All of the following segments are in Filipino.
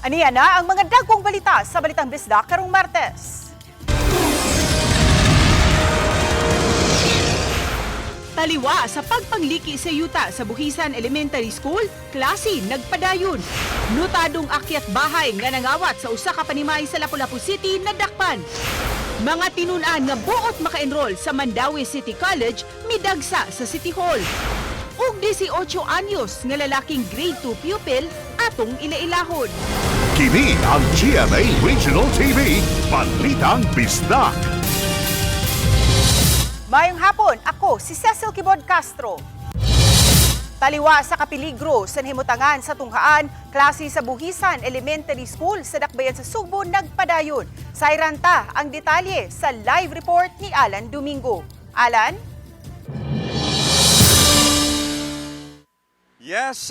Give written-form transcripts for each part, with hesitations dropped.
Aniya na ang mga dagkong balita sa Balitang Bisda karong Martes. Taliwa sa pagpangliki sa yuta sa Buhisan Elementary School, klase nagpadayon. Notadong akyat bahay nga nangawat sa usa ka panimay sa Lapu-Lapu City nadakpan. Mga tinunan nga buot maka-enroll sa Mandawi City College midagsa sa City Hall. Ug 18 anyos nga lalaking grade 2 pupil atong ilailahon. Kini ang GMA Regional TV, Balitang Bisdak. Mayong hapon, ako si Cecil Kibod Castro. Taliwa sa kapiligro sa himutangan sa tunghaan, klase sa Buhisan Elementary School sa Dakbayan sa Sugbo nagpadayon. Sayranta ang detalye sa live report ni Alan Domingo. Alan? Yes,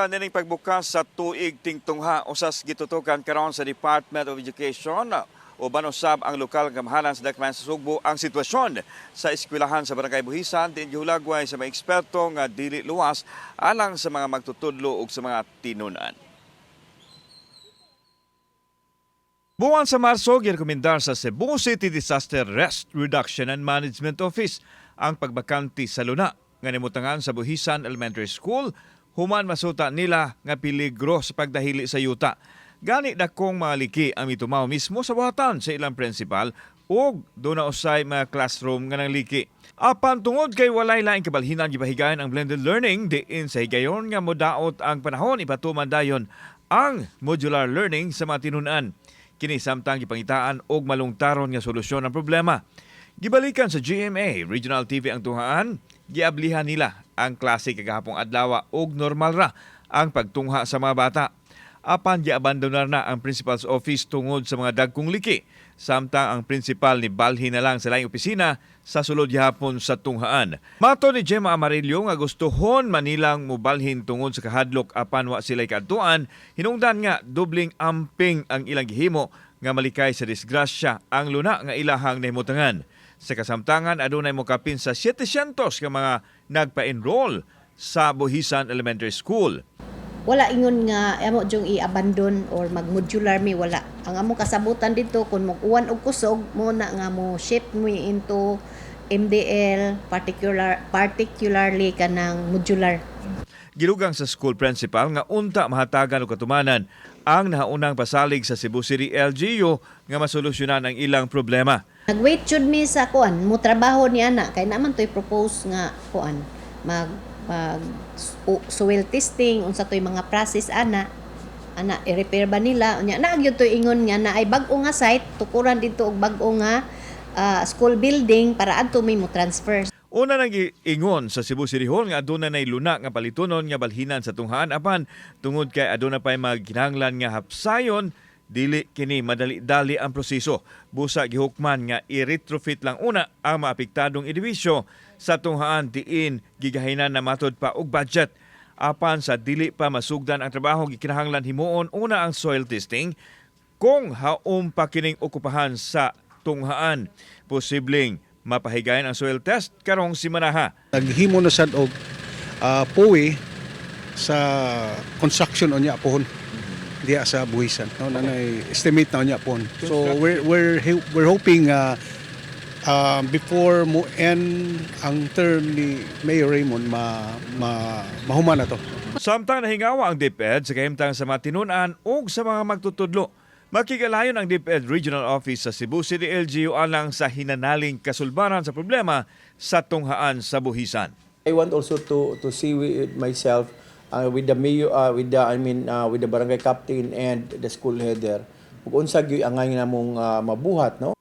nining pagbukas sa tuig tingtungha usas gitutukan karon sa Department of Education uban usab ang lokal nga kamahanan sa Dakbayan sa Sugbo ang sitwasyon sa eskwelahan sa Barangay Buhisan din gihulagway sa mga eksperto nga dili luwas alang sa mga magtutudlo ug sa mga tinunan. Buwan sa Marso, girekomendar sa Cebu City Disaster Risk Reduction and Management Office ang pagbakanti sa luna nga nimutangan sa Buhisan Elementary School human masuta nila nga peligro sa pagdahili sa yuta. Gani dakong mga liki ang mitumaw mismo sa buhatan sa ilang principal ug doon na usay mga classroom nga nangliki. Apan tungod kay walay laing kabalhinan gipahigayon ang blended learning diin sa higayon nga modaot ang panahon ipatuman dayon ang modular learning sa mga tinunan. Kini samtang gipangitaan og malungtaron nga solusyon ang problema. Gibalikan sa GMA Regional TV ang tunghaan, giablihan nila ang klase kagahapong adlaw og normal ra ang pagtungha sa mga bata. Apan giabandonar na ang principal's office tungod sa mga dagkong liki, samtang ang principal ni balhin na lang sa laing opisina sa sulod gihapon sa tunghaan. Mato ni Gemma Amarillo nga gustuhon manilang mobalhin tungod sa kahadlok apan wa sila'y kaadtuan, hinungdan nga dobling amping ang ilang gihimo nga malikay sa disgrasya ang luna nga ilahang nahimutangan. Sa kasamtangan, adunay mokapin sa 700 ka mga nagpa-enroll sa Buhisan Elementary School. Wala ingon nga amo jung i-abandon or mag-modular mi wala. Ang amo kasabutan dito kung mag-uwan og kusog mo na nga mo shift mo into MDL particularly kanang modular. Gilugang sa school principal nga unta mahatagan og katumanan ang nahaunang pasalig sa Cebu City LGU nga masolusyonan ang ilang problema. Nag-wait jud mi sa kuan, mo trabaho ni ana kay naman toy propose nga kuan mag soil testing unsa toy mga process ana i-repair ba nila unya na gyud toy ingon nga na ay bag-o nga site tukuran dito og bag-o nga school building para adto mi mo transfer. Una nang ingon sa Cebu City Hall nga aduna nay luna nga palitunon nga balhinan sa tunghaan apan tungod kay aduna pay magkinahanglan nga hapsayon dili kini madali-dali ang proseso. Busa gihukman nga i-retrofit lang una ang maapektadong edibisyo sa tunghaan diin gigahinan na matod pa og budget. Apan sa dili pa masugdan ang trabaho gikinahanglan himuon una ang soil testing kung haom pa kining okupahan sa tunghaan. Posibleng mapahigayon ang soil test karong simanaha. Naghimo na sad og puwi sa construction unya pohon diya sa Buhisan. No, nanay estimate na unya pohon. So we're hoping before mo end ang term ni Mayor Raymond mahuman na to. Samtang nahingawa ang DepEd sa kahimtang sa mga tinunan ug sa mga magtutudlo. Makigalayon ang DepEd Regional Office sa Cebu City LGU alang sa hinanaling kasulbaran sa problema sa tunghaan sa Buhisan. I want also to see with myself with the mayor with the barangay captain and the school header ug unsa gyud ang namong mabuhat no.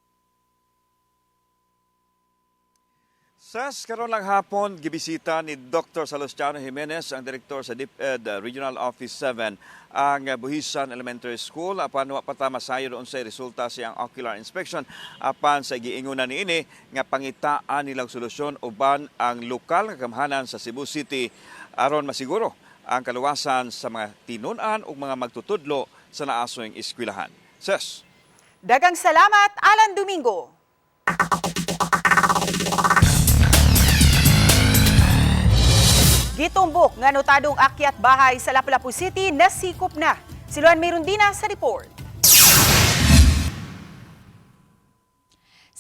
Sas karon lang hapon gibisita ni Dr. Salustiano Jimenez, ang direktor sa DepEd Regional Office 7 ang Buhisan Elementary School. Apan wa pa ta masayo doon sa resulta siyang ocular inspection apan sa giingunan niini nga pangitaan nilang solusyon uban ang lokal nga kamahanan sa Cebu City aron masiguro ang kaluwasan sa mga tinunan ug mga magtutudlo sa naasoyng eskwelahan. Ses. Dagang salamat, Alan Domingo. Gitumbok nga notadong akyat bahay sa Lapu-Lapu City nasikop na. Si Luan Mirundina sa report.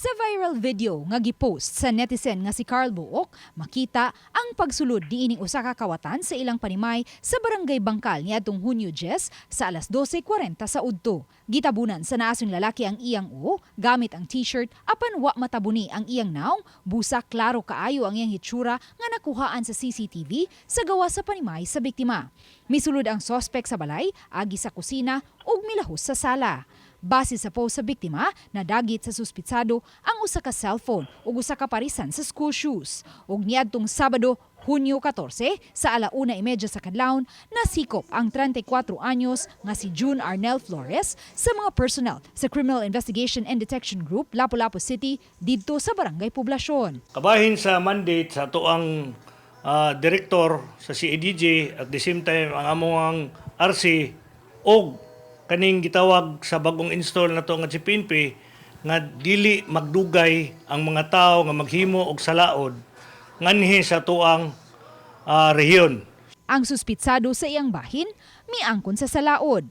Sa viral video nga gipost sa netizen nga si Carl Buok, makita ang pagsulod niining usa ka kawatan sa ilang panimay sa barangay Bangkal niadtong Hunyo 10 sa alas 12:40 sa udto. Gitabunan sa naasong lalaki ang iyang uho gamit ang t-shirt apan wa matabuni ang iyang naong, busa klaro kaayo ang iyang hitsura nga nakuhaan sa CCTV sa gawa sa panimay sa biktima. Misulod ang sospek sa balay, agi sa kusina ug milahos sa sala. Base sa post sa biktima, nadagit sa suspitsado ang usa ka cellphone ug usa ka parisan sa school shoes. Ug niadtong Sabado, Hunyo 14, sa 1:30 sa kadlawon, nasikop ang 34 anyos nga si June Arnel Flores sa mga personnel sa Criminal Investigation and Detection Group Lapu-Lapu City didto sa Barangay Poblasyon. Kabahin sa mandate sa tuang direktor sa CADJ at the same time ang among RC og kaning gitawag sa bagong install na to nga si PNP nga dili magdugay ang mga tao nga maghimo og salaod nganhi sa tuang rehiyon. Ang suspitsado sa iyang bahin miangkon sa salaod.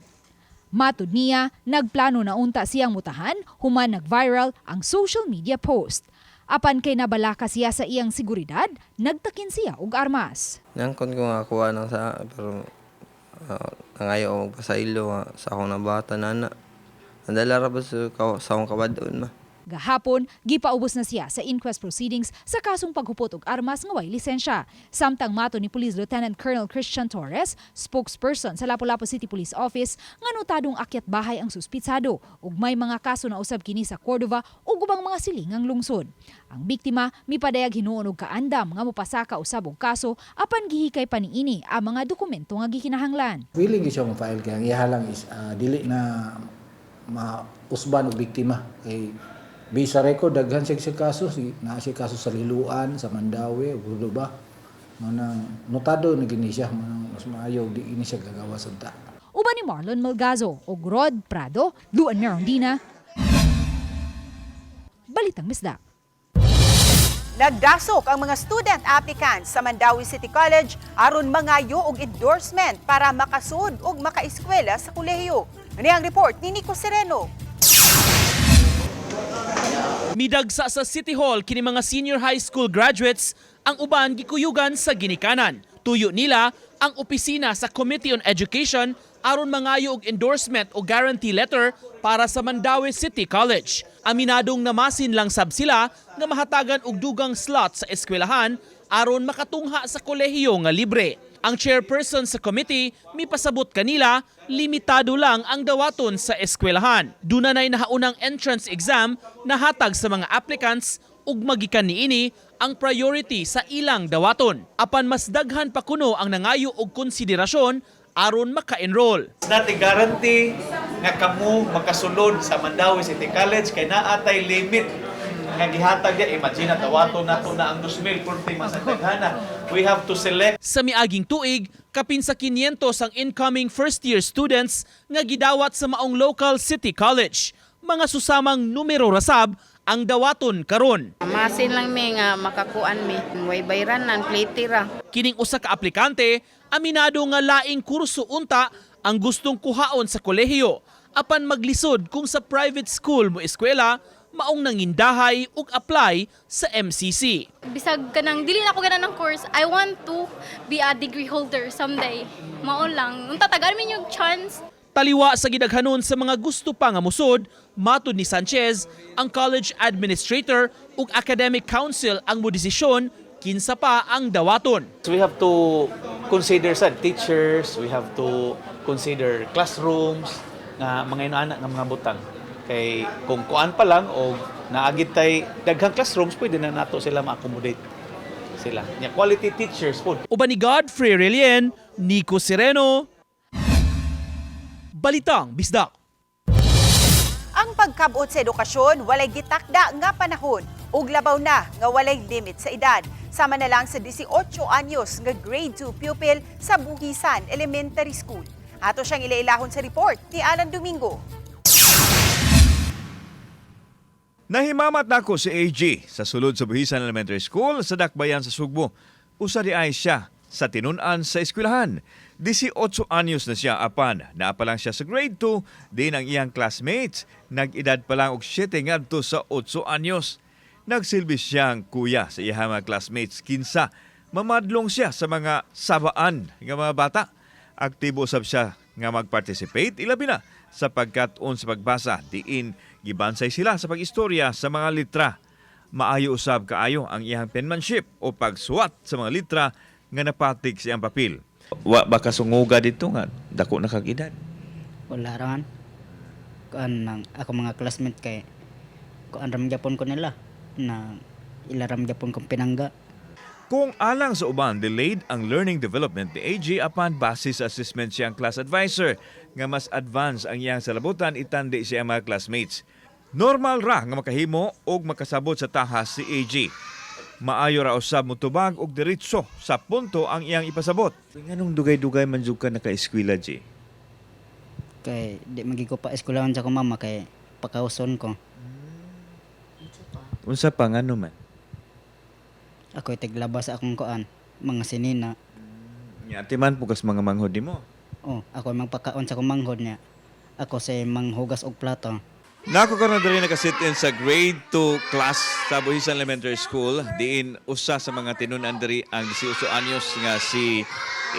Matud niya, nagplano na unta siyang mutahan human nag-viral ang social media post. Apan kay nabalaka siya sa iyang seguridad, nagtakin siya og armas. Nangkon ko nga kuha ng sa pero nangayo ako magpasailo sa akong nabata nana. Andala ra ba sa akong kabadon ma. Gahapon, gipaubos na siya sa inquest proceedings sa kasong paghupot og armas nga way lisensya. Samtang mato ni Police Lieutenant Colonel Christian Torres, spokesperson sa Lapu-Lapu City Police Office, nga notadong akyat bahay ang suspitsado ug may mga kaso na usab kini sa Cordova ug ubang mga silingang lungsod. Ang biktima mipadayag hinuon og kaandam nga mopasaka usab og kaso apan gihikay pa niini ang mga dokumento nga gikinahanglan. Willing siya mo file kaya ang ihalang is dili na mausban og biktima kay bisa record daghan siya kaso na siya kaso sa Liluan, sa Mandawi ug ba manang notado na gini siya manang mas maayo di ini siya gagawa sa ta. Uban ni Marlon Malgazo ug Rod Prado, Luan Mirundina. Balitang Misda. Nagdasok ang mga student applicants sa Mandawi City College aron mangayo og endorsement para makasud ug makaeskwela sa kolehiyo. Ani ang report ni Nico Sereno. Midagsa sa City Hall kini mga senior high school graduates ang uban gikuyugan sa ginikanan. Tuyo nila ang opisina sa Committee on Education aron mangayo og endorsement o guarantee letter para sa Mandawi City College. Aminadong namasin lang sab sila nga mahatagan og dugang slot sa eskwelahan aron makatungha sa kolehiyo nga libre. Ang chairperson sa committee mipasabot kanila limitado lang ang dawaton sa eskwelahan. Dunay nahaunang entrance exam na hatag sa mga applicants ug magikan niini ang priority sa ilang dawaton. Apan mas daghan pa kuno ang nangayo og konsiderasyon aron maka-enroll. Dati guarantee nga kamo makasulod sa Mandawi City College kay naatay limit nga gihatag dia. Imagine dawaton nato na ang 2,000 kurti masaghana. We have to select. Sa miaging tuig, kapin sa 500 ang incoming first-year students nga gidawat sa maong local city college. Mga susamang numero rasab ang dawaton karon. Masin lang mi nga makakuan mi. Way bayranan, plate ra. Kining usa ka aplikante, aminado nga laing kurso unta ang gustong kuhaon sa kolehiyo. Apan maglisod kung sa private school mo eskwela, maong nangindahay ug apply sa MCC. Bisag kanang dili na ko ganan ng course, I want to be a degree holder someday. Mao lang. Unta tagaan mi yung chance. Taliwa sa gidaghanon sa mga gusto pa nga musod, matud ni Sanchez, ang college administrator ug academic council ang modesisyon kinsa pa ang dawaton. So we have to consider sa teachers, we have to consider classrooms nga mga inaanak nga mga butang. Kay kung kuan pa lang o naagit tay daghang classrooms, pwede na nato sila ma-accommodate sila. Nya quality teachers po. Uban ni Godfrey Relien, Nico Sereno, Balitang Bisdak. Ang pagkabot sa edukasyon walay gitakda nga panahon ug labaw na nga walay limit sa edad. Sama na lang sa 18 anyos nga grade 2 pupil sa Buhisan Elementary School. Ato siyang ilailahon sa report ni Alan Domingo. Nahimamat nako si AG sa sulod sa Buhisan Elementary School sa Dakbayan sa Sugbo. Usa di ay siya sa tinunan sa eskwelahan. 18 anyos na siya apan, naapa lang siya sa grade 2, din ang iyang classmates, nag-edad pa lang og 7 ngadto sa 8 anyos. Nagsilbi siyang kuya sa iyang mga classmates kinsa mamadlong siya sa mga sabaan nga mga bata. Aktibo sab siya nga mag-participate ilabi na sa pagkat-on sa pagbasa diin gibansay sila sa pag-istorya sa mga litra. Maayo usab kaayo ang iyang penmanship o pagsuwat sa mga litra nga napatig sa iyang papel. Wa ba kasunguga dito nga dako na kag edad? Wala raman. Kuan nang ako mga classmate kay kuan ram gyapon ko nila na ilaram gyapon kong pinangga. Kung alang sa uban, delayed ang learning development ni AJ apan base sa assessment siyang class advisor nga mas advance ang iyang salabutan itandi siya mga classmates. Normal ra nga makahimo og makasabot sa tahas si AJ. Maayo ra usab motubag og diretso sa punto ang iyang ipasabot. Nganong dugay-dugay man jud ka naka-eskwela, J? Kay di magiko pa eskwelahan sa ko mama kay pakauson ko. Unsa pa ngano man? Ako tiglabas akong kuan mga sinina. Nya man pugas mga manghod nimo. Oh, ako magpakaon sa kumanghod niya. Ako sa manghugas og plato. Nako karon diri naka-sit-in sa grade 2 class sa Buhisan Elementary School. Diin usa sa mga tinun-an diri ang 18 anyos nga si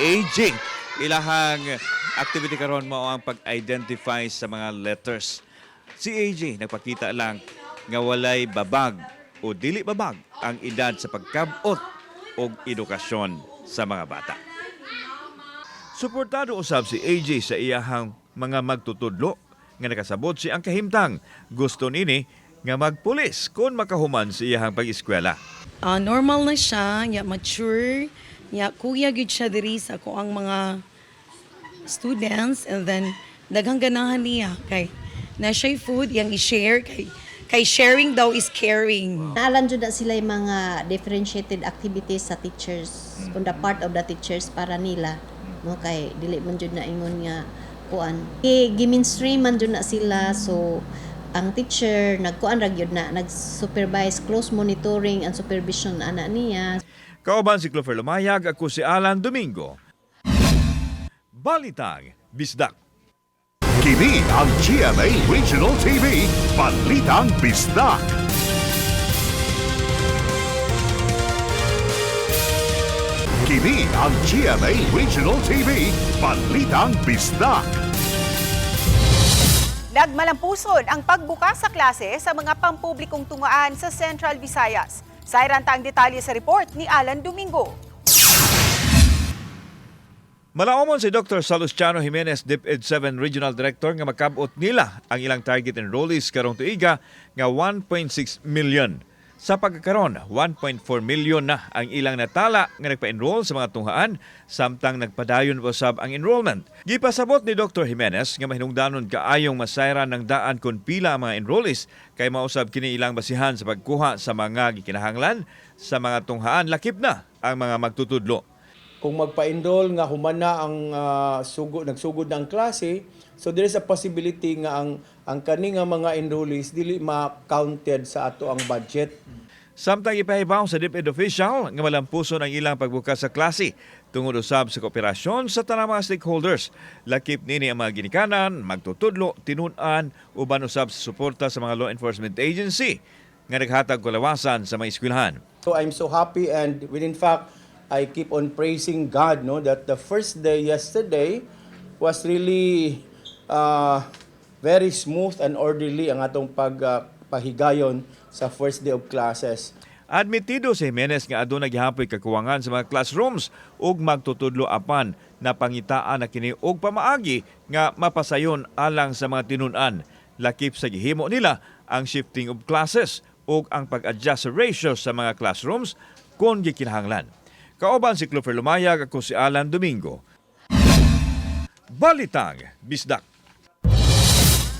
AJ. Ilahang activity karon mao ang pag-identify sa mga letters. Si AJ nagpakita lang nga walay babag o dili babag ang edad sa pagkabot o edukasyon sa mga bata. Suportado usab si AJ sa iyahang mga magtutudlo nga nakasabot si ang kahimtang. Gusto nini nga magpulis kung makahuman sa iyahang pag-eskwela. Normal na siya, ya mature, ya kuya gid siya diri sa ko ang mga students, and then daghang ganahan niya kay na siya food yang i-share kay sharing daw is caring. Naalan jud na sila yung mga differentiated activities sa teachers on the part of the teachers para nila, no, kay dili man jud na ingon nga kuan gi-mainstream man jud na sila, so ang teacher nagkuan ra gyud na nag-supervise, close monitoring and supervision ana niya. Kauban si Clover Lumayag, ako si Alan Domingo. Balitang Bisdak. Kini ang GMA Regional TV, Balitang Bisdak. Kini ang GMA Regional TV, Balitang Bisdak. Nagmalampuson ang pagbukas sa klase sa mga pampublikong tungaan sa Central Visayas. Sayranta ang detalye sa report ni Alan Domingo. Malaumon si Dr. Salustiano Jimenez, DepEd 7 Regional Director, nga makabot nila ang ilang target enrollees karong tuiga nga 1.6 million. Sa pagkakaroon, 1.4 million na ang ilang natala nga nagpa-enroll sa mga tunghaan, samtang nagpadayon usab ang enrollment. Gipasabot ni Dr. Jimenez nga mahinungdanon kaayong masayran ng daan kung pila ang mga enrollees kay mausab kini ilang basihan sa pagkuha sa mga gikinahanglan sa mga tunghaan, lakip na ang mga magtutudlo. Kung magpa-enroll nga humana ang nagsugod ng klase, so there is a possibility nga ang kani nga mga enrollees dili ma-counted sa ato ang budget. Samtang ipahibaw sa DepEd official nga malampuson ang ilang pagbukas sa klase tungod usab sa kooperasyon sa tanang mga stakeholders. Lakip nini ang mga ginikanan, magtutudlo, tinun-an, uban usab sa suporta sa mga law enforcement agency nga naghatag kalawasan sa mga eskwelahan. So I'm so happy, and in fact I keep on praising God, no, that the first day yesterday was really very smooth and orderly ang atong pahigayon sa first day of classes. Admitido si Jimenez nga aduna gihapoy kakuwangan sa mga classrooms ug magtutudlo apan na pangitaan na kini og pamaagi nga mapasayon alang sa mga tinun-an. Lakip sa gihimo nila ang shifting of classes ug ang pag-adjust sa ratios sa mga classrooms kung gikinahanglan. Kauban si Clover Lumayag, ako si Alan Domingo. Balitang Bisdak.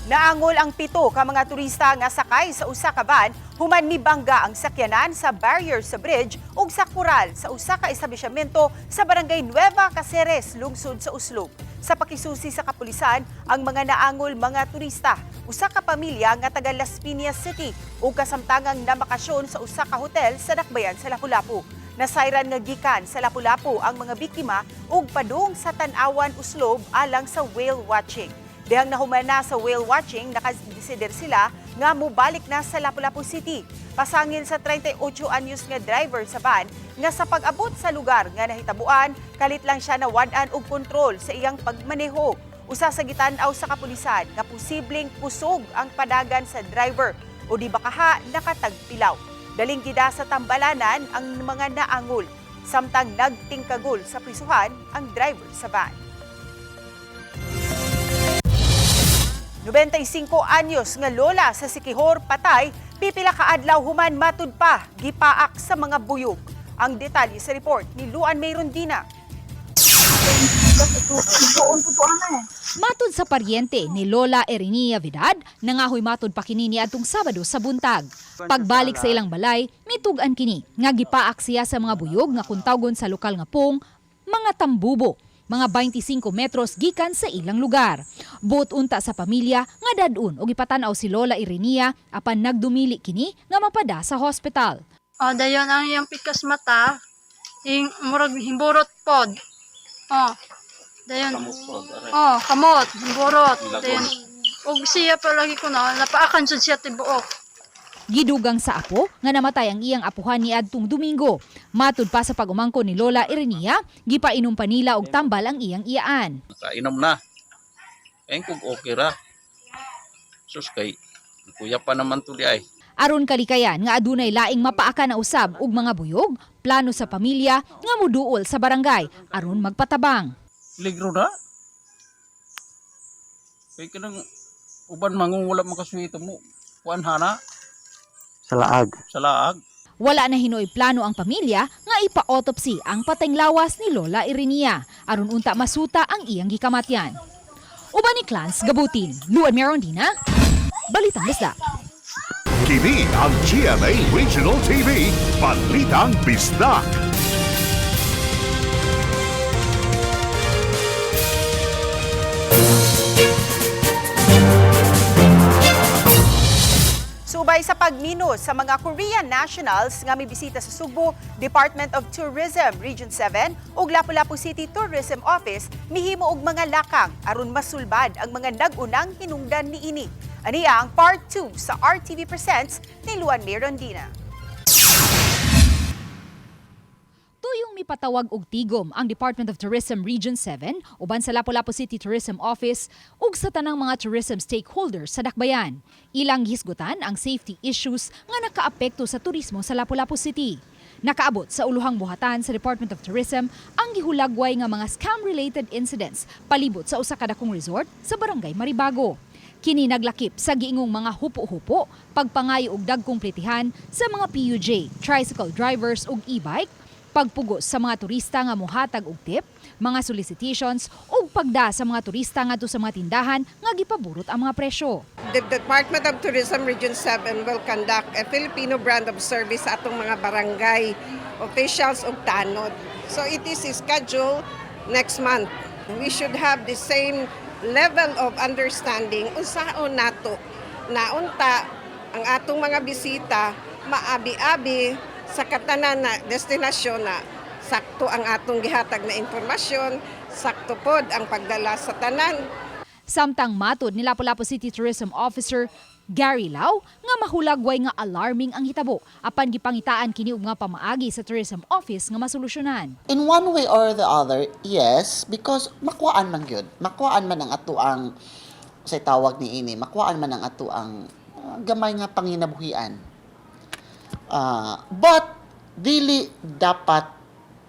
Naangol ang 7 ka mga turista nga sakay sa usa ka van human mibangga ang sakyanan sa barrier sa bridge ug sa kural sa usa ka establishmento sa barangay Nueva Caceres, lungsod sa Uslog. Sa pakisusi sa kapulisan, ang mga naangol mga turista, usa ka pamilya nga taga Las Piñas City ug kasamtangang namakasyon sa usa ka hotel sa Dakbayan sa Lapu-Lapu. Nasayran nga gikan sa Lapu-Lapu ang mga biktima ug padung sa tan-awan uslob alang sa whale watching. Dihang nahuman na sa whale watching, nakadesider sila nga mubalik na sa Lapu-Lapu City. Pasangil sa 38 anyos nga driver sa van nga sa pag-abot sa lugar nga nahitabuan, kalit lang siya nawadan og kontrol sa iyang pagmaneho. Usa sa gitanaw sa kapulisan nga posibleng kusog ang padagan sa driver o di bakaha nakatagpilaw. Daling gida sa tambalanan ang mga naangol, samtang nagtingkagol sa prisuhan ang driver sa van. 95 anyos nga lola sa Siquijor patay, pipila ka adlaw human matud pa gipaak sa mga buyog. Ang detalye sa report ni Luan Mayrondina. Matud sa paryente ni Lola Erinia Vidad, nangahoy matud pa kini niadtong Sabado sa buntag. Pagbalik sa ilang balay, mitugan kini nga gipaak siya sa mga buyog nga kuntawgon sa lokal nga pong mga tambubo, mga 25 metros gikan sa ilang lugar. Buot unta sa pamilya nga dadun og ipatan-aw si Lola Erinia apan nagdumili kini nga mapada sa hospital. Dayon ang iyang pikas mata, murag himburot pod. Dayon. Kamot, himburot. Dayon. Og siya palagi ko na napaakan jud siya tibuok. Gidugang sa apo nga namatay ang iyang apuhan niadtong Domingo. Matud pa sa pag-umangko ni Lola Erinia, gipainom pa nila og tambal ang iyang iyaan. Kainom na. Kung okay ra. Sus kay kuya pa naman tuli ay. Aron kalikayan nga adunay laing mapaaka na usab og mga buyog, plano sa pamilya nga muduol sa barangay aron magpatabang. Ligro na. Kay kanang uban mangungulap makaswito mo. Kuan hana. Sa laag. Wala na hinoy plano ang pamilya nga ipa-autopsy ang patayng lawas ni Lola Erinia aron unta masuta ang iyang gikamatyan. Uban ni Clans Gabutin, Luan Mayrondina, Balitang Bisdak. Kini ang GMA Regional TV, Balitang Bisdak. Subay sa pagminos sa mga Korean nationals nga mibisita sa Subo, Department of Tourism Region 7 ug Lapu-Lapu City Tourism Office mihimo og mga lakang aron masulbad ang mga nag-unang hinungdan niini. Aniya ang Part 2 sa RTV Presents ni Luan Mayrondina. Tuyong mipatawag og tigom ang Department of Tourism Region 7 uban sa Lapu-Lapu City Tourism Office ug sa tanang mga tourism stakeholders sa Dakbayan. Ilang hisgutan ang safety issues nga nakaapekto sa turismo sa Lapu-Lapu City. Nakaabot sa uluhang buhatan sa Department of Tourism ang gihulagway nga mga scam-related incidents palibot sa usa ka dakong resort sa Barangay Maribago. Kini naglakip sa giingong mga hupo-hupo, pagpangayo og dagkong plitihan sa mga PUJ, tricycle drivers ug e-bike, pagpugos sa mga turista nga mohatag og tip, mga solicitations ug pagda sa mga turista ngadto sa mga tindahan nga gipaburot ang mga presyo. The Department of Tourism Region 7 will conduct a Filipino brand of service sa atong mga barangay officials ug tanod. So it is scheduled next month. We should have the same level of understanding unsaon nato na unta ang atong mga bisita maabi-abi sa katanan na destinasyon na sakto ang atong gihatag na impormasyon, sakto pod ang pagdala sa tanan. Samtang matud ni Lapu-Lapu City Tourism Officer Gary Lau nga mahulagway nga alarming ang hitabo apan gipangitaan kini og nga pamaagi sa Tourism Office nga masolusyonan. In one way or the other, yes, because makuhaan man gyud. Makuhaan man ang ato ang say tawag ni ini, makuhaan man ang ato ang gamay nga panginabuhian. But dili dapat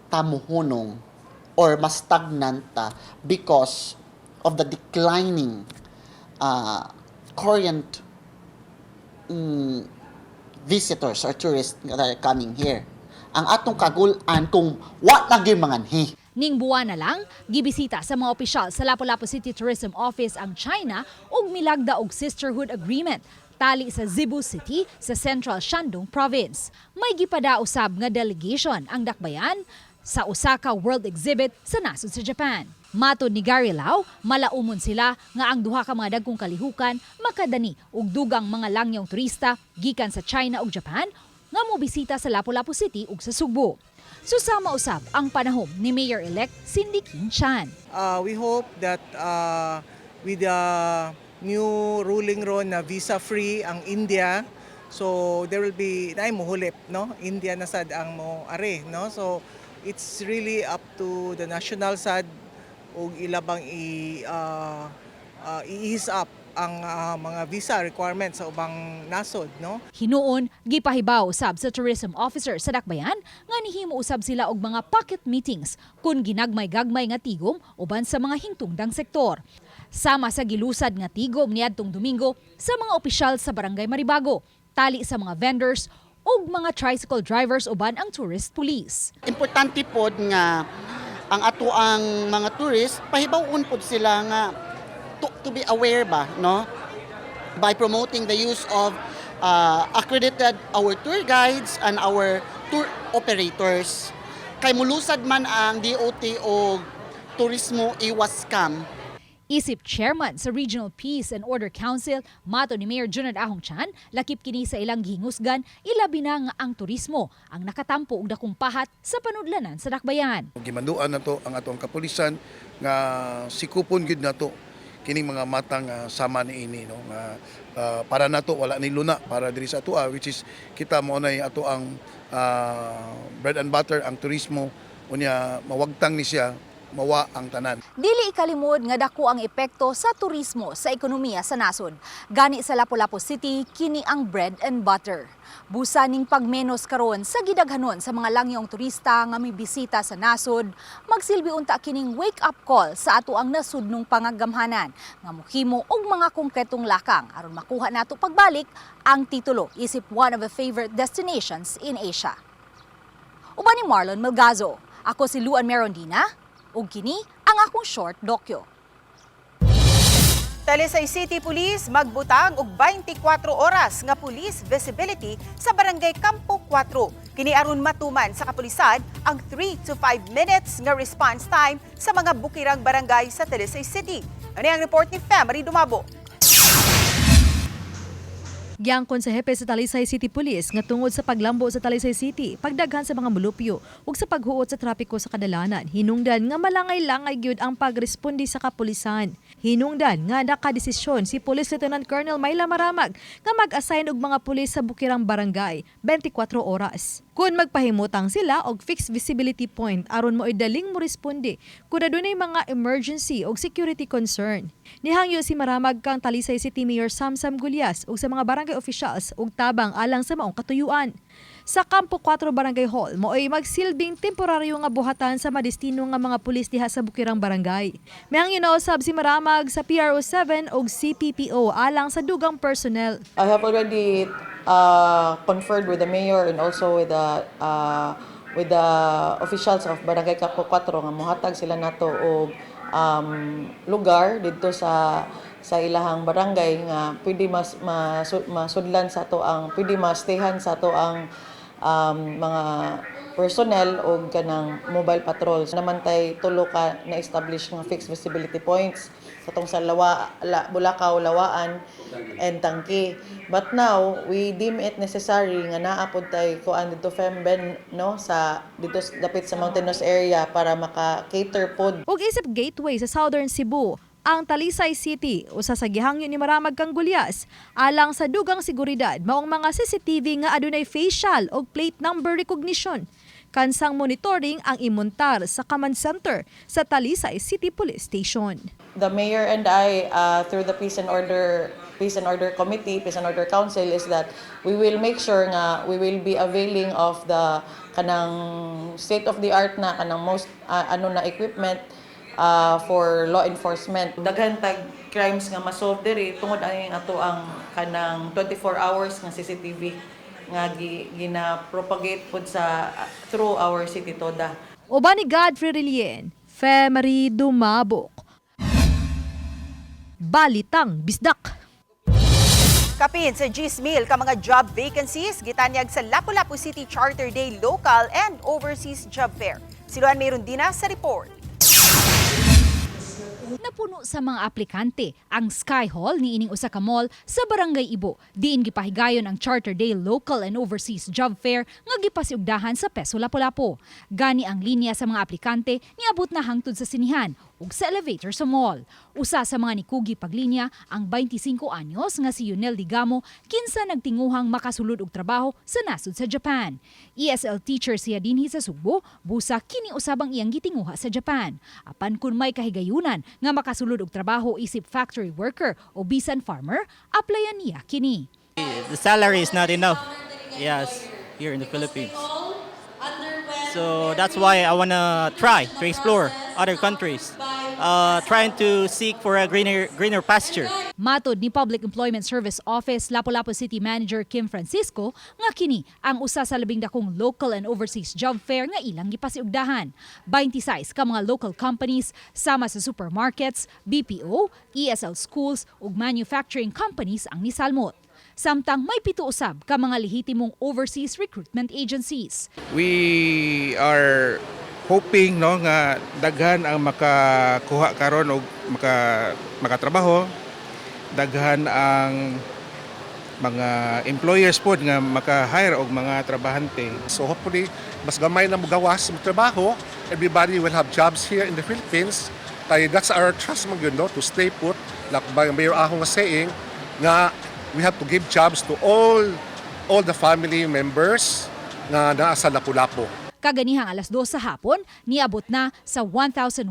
tamuhunong or mas stagnant because of the declining current visitors or tourists that are coming here. Ang atong kagulan kung wa na gyud manganhi. Ning buwan na lang, gibisita sa mga opisyal sa Lapu-Lapu City Tourism Office ang China ug milagda og sisterhood agreement tali sa Cebu City sa Central Shandong Province. May gipada usab nga delegation ang Dakbayan sa Osaka World Exhibit sa nasod sa Japan. Matod ni Gary Lau, malaumon sila nga ang duha ka mga dagkong kalihukan makadani og dugang mga langyong turista gikan sa China ug Japan nga mobisita sa Lapu-Lapu City ug sa Sugbo. Susama usab ang panahom ni Mayor-elect Cindy Quintian. We hope that with the new ruling ron na visa-free ang India, so there will be muhulip, no? India na sad ang mo are, no? So it's really up to the national sad ug ilabang i-ease up ang mga visa requirements sa ubang nasod, no? Hinuon gipahibaw usab sa tourism officer sa Dakbayan nga nihimo usab sila og mga pocket meetings kun ginagmay-gagmay nga tigom uban sa mga hingtungdang sektor. Sama sa gilusad nga tigom niadtong Domingo sa mga opisyal sa Barangay Maribago, tali sa mga vendors ug mga tricycle drivers uban ang tourist police. Importante pod nga ang ato ang mga tourist pahibawon pod sila nga to be aware ba, no, by promoting the use of accredited our tour guides and our tour operators. Kay mulusad man ang DOT o turismo iwas scam. Isip chairman sa Regional Peace and Order Council, mato ni Mayor Junard Ahong Chan, lakip kini sa ilang gihingusgan, ilabi na nga ang turismo ang nakatampo og dakong pahat sa panudlanan sa Dakbayan. Gimanduan nato ang atong kapulisan nga sikupon gid nato kining mga matang sama ni ini, no, nga para nato wala ni luna para diri sa atua, which is kita mo nay ato ang bread and butter ang turismo, unya mawagtang ni siya mawa ang tanan. Dili ikalimod nga dako ang epekto sa turismo sa ekonomiya sa nasod. Gani sa Lapu-Lapu City kini ang bread and butter. Busa ning pagmenos karon sa gidaghanon sa mga langyong turista nga mibisita sa nasod, magsilbi unta kining wake-up call sa ato ang nasudnong pangagamhanan nga mohimo og mga konkretong lakang aron makuha nato pagbalik ang titulo isip one of the favorite destinations in Asia. Uban ni Marlon Melgazo, ako si Luan Merondina, ug kini ang akong short dokyo. Talisay City Police magbutang og 24 oras nga police visibility sa Barangay Campo 4. Kini aron matuman sa kapulisan ang 3 to 5 minutes nga response time sa mga bukirang barangay sa Talisay City. Ano ang report ni Femery Dumabo? Giangkon sa hepe sa Talisay City Police nga tungod sa paglambo sa Talisay City, pagdaghan sa mga mulupyo ug sa paghuot sa trapiko sa kadalanan, hinungdan nga malangay-langay gyud ang pagresponde sa kapulisan. Hinungdan nga nakadesisyon si Police Lieutenant Colonel Myla Maramag nga mag-assign og mga pulis sa bukirang barangay 24 oras. Kung magpahimutang sila og fixed visibility point aron mo idaling mo responde kun adunay mga emergency og security concern. Nihangyo si Maramag kang Talisay City Mayor Samsam Gulyas ug sa mga barangay officials ug tabang alang sa maong katuyuan. Sa Campo 4 Barangay Hall, mo'y magsilbing temporaryo nga buhatan sa madestino nga mga pulis diha sa bukirang barangay. Mayang inausab si Maramag sa PRO7 ug CPPO alang sa dugang personnel. I have already conferred with the mayor and also with the officials of Barangay Campo 4 nga mohatag sila nato og lugar dito sa ilahang barangay nga pwede masudlan sa to ang pwede ma-stayhan sa to ang mga personnel o kanang mobile patrols. Namantay tulo ka na-establish nga fixed visibility points katong sa Bulacau, Lawaan, and Tangke. But now, we deem it necessary nga naapod tay kuan dito Femben, no, sa dito dapit sa mountainous area para maka-cater pod. Ug isip gateway sa Southern Cebu, ang Talisay City usa sa gihangyo ni Maramag kang Gulyas alang sa dugang seguridad maong mga CCTV nga adunay facial o plate number recognition. Kansang monitoring ang imontar sa command center sa Talisay City Police Station. The mayor and I through the Peace and Order Committee, Peace and Order Council is that we will make sure nga we will be availing of the kanang state of the art na kanang most equipment for law enforcement. Daghan tag crimes nga ma-solve diri tungod ani ato ang kanang 24 hours nga CCTV nga gina-propagate pod sa through our city toda. Uban ni Godfrey Relien, Femery Dumabok. Balitang Bisdak. Kapin sa GSMIL ka mga job vacancies gitanyag sa Lapu-Lapu City Charter Day local and overseas job fair. Si Luan Merondina sa report. Napuno sa mga aplikante ang Sky Hall niining usa ka mall sa Barangay Ibo. Diin gipahigayon ang Charter Day Local and Overseas Job Fair nga gipasiugdahan sa Peso Lapu-Lapu. Gani ang linya sa mga aplikante niabot na hangtod sa sinihan ug sa elevator sa mall. Usa sa mga nikugi paglinya ang 25 anyos nga si Yunel Digamo kinsa nagtinguhang makasulod og trabaho sa nasod sa Japan. ESL teacher siya dinhi sa Sugbo, busa kini usabang iyang gitinguha sa Japan. Apan kun may kahigayunan nga makasulod og trabaho isip factory worker o bisan farmer, applyan niya kini. The salary is not enough. Yes, here in the Philippines. So that's why I want to try to explore other countries, trying to seek for a greener pasture. Matod ni Public Employment Service Office Lapu-Lapu City Manager Kim Francisco nga kini ang usa sa labing dakong local and overseas job fair nga ilang gipasiugdahan. 26 ka mga local companies sama sa supermarkets, BPO, ESL schools ug manufacturing companies ang nisalmot. Samtang may 7 usab ka mga lehitimong overseas recruitment agencies. We are hoping nga daghan ang makakuha karon og makatrabaho, daghan ang mga employers pod nga maka-hire og mga trabahante. So hopefully mas gamay na mogawas mo trabaho, everybody will have jobs here in the Philippines. Kaya that's our trust to stay put. Like Mayor Ahong nga saying nga we have to give jobs to all the family members nga naa sa Lapu-Lapu. Kaganihang 2:00 sa hapon, niabot na sa 1,105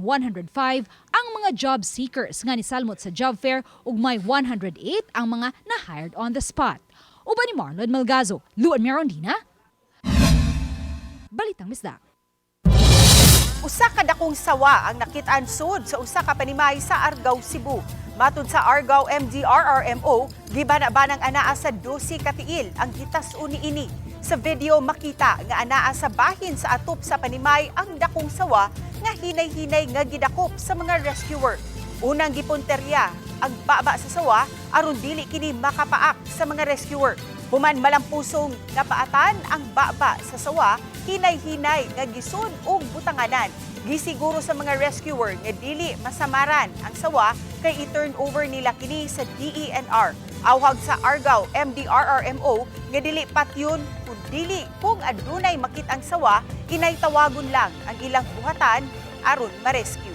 ang mga job seekers nga nisalmot sa job fair ug may 108 ang mga na-hired on the spot. Uban ni Marlon Malgazo, Luan Mirondina, Balitang Misdak. Usa ka dakong sawa ang nakit-an sud sa usa ka panimay sa Argao, Cebu. Matud sa Argao MDRRMO, gibana-banang anaa sa 12 ka tiil ang hitas-on niini. Sa video makita nga anaa sa bahin sa atop sa panimay ang dakong sawa nga hinay-hinay nga gidakop sa mga rescuer. Unang gipunterya ang baba sa sawa aron dili kini makapaak sa mga rescuer. Human malampusong napaatan ang baba sa sawa, hinay-hinay nga gisud og butanganan. Gisiguro sa mga rescuer nga dili masamaran ang sawa kay i-turn over nila kini sa DENR. Awhag sa Argao MDRRMO nga dili patyon kun dili kung adunay makit ang sawa, inaytawagon lang ang ilang buhatan aron ma-rescue.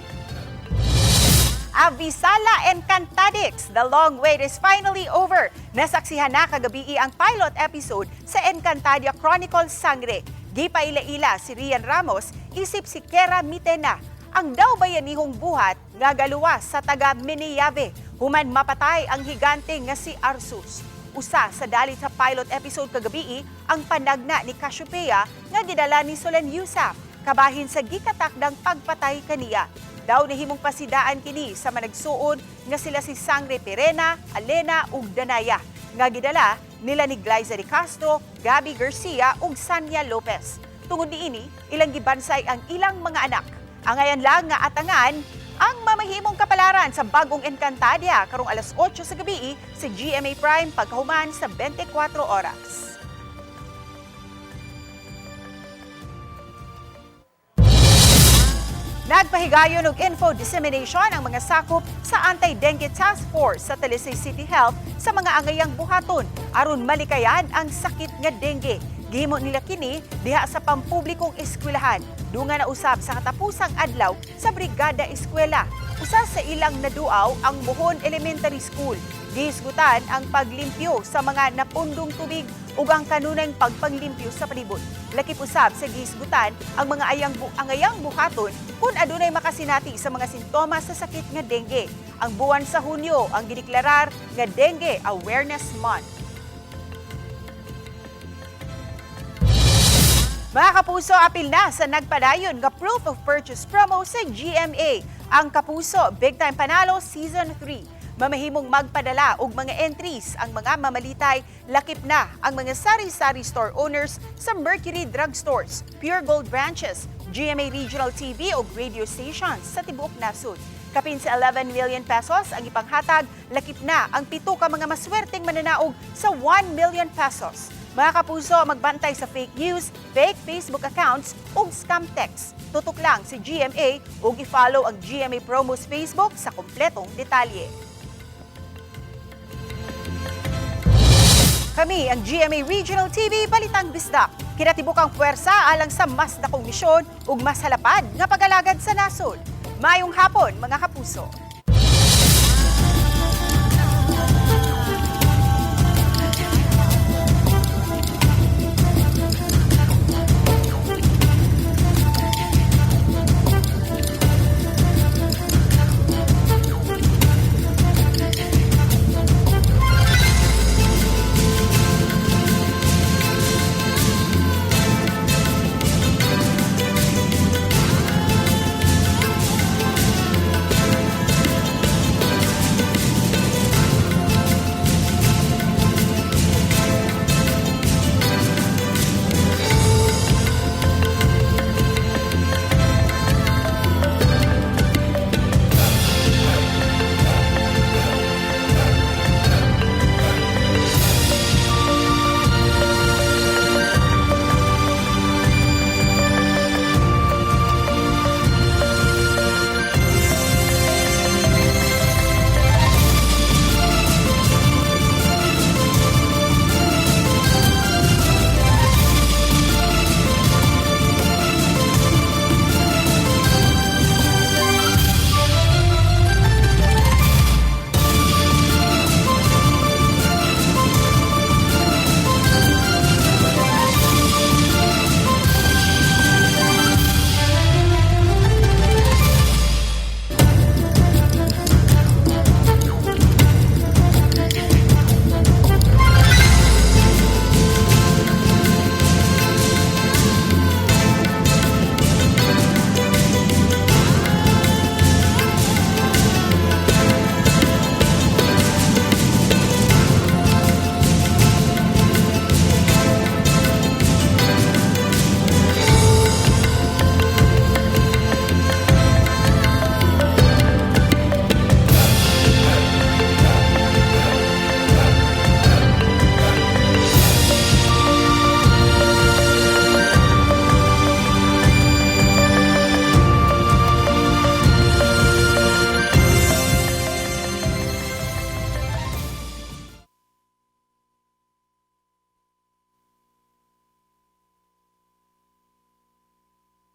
Avisala Encantadix, the long wait is finally over. Nasaksihan na kagabi ang pilot episode sa Encantadia Chronicles Sangre. Gipaila-ila si Rian Ramos, isip si Kera Mitena. Ang daw bayanihong buhat nga galuwas sa taga Miniyave. Human mapatay ang higante nga si Arsus. Usa sa dalit sa pilot episode kagabi ang panagna ni Cassiopeia nga gidala ni Solen Yusaf kabahin sa gikatakdang pagpatay kaniya. Daw nahimong pasidaan kini sa managsuod nga sila si Sangre Perena, Alena ug Danaya nga gidala nila ni Glyza de Castro, Gabby Garcia ug Sanya Lopez. Tungod niini, ilang gibansay ang ilang mga anak. Angayan lang nga atangan ang mamahimong kapalaran sa bagong Encantadia karong 8:00 sa gabi sa GMA Prime pagkahuman sa 24 oras. Nagpahigayon og info dissemination ang mga sakop sa Anti-Dengue Task Force sa Talisay City Health sa mga angayang buhaton aron malikayan ang sakit nga dengue. Gihimo nila kini diha sa pampublikong eskwelahan. Dunga na usab sa katapusang adlaw sa Brigada Eskwela. Usa sa ilang naduaw ang Buhon Elementary School. Gihisgutan ang paglimpyo sa mga napundong tubig ug ang kanunay pagpanglimpyo sa palibot. Lakip usab sa gihisgutan ang mga angayang buhaton kung adunay makasinati sa mga sintomas sa sakit nga dengue. Ang buwan sa Hunyo ang gideklarar nga Dengue Awareness Month. Mga kapuso, apil na sa nagpadayon nga proof of purchase promo sa GMA. Ang Kapuso Big Time Panalo Season 3. Mamahimong magpadala og mga entries ang mga mamalitay, lakip na ang mga sari-sari store owners sa Mercury Drug Stores, Pure Gold Branches, GMA Regional TV o radio stations sa tibuok nasod. Kapin sa 11 million pesos ang ipanghatag, lakip na ang 7 ka mga maswerteng mananaog sa 1 million pesos. Mga kapuso, magbantay sa fake news, fake Facebook accounts ug scam text. Tutok lang si GMA ug i-follow ang GMA Promos Facebook sa kompletong detalye. Kami ang GMA Regional TV Balitang Bisdak. Kinatibukang puwersa alang sa mas dakong misyon ug mas halapad nga pag-alagad sa nasod. Mayong hapon mga kapuso.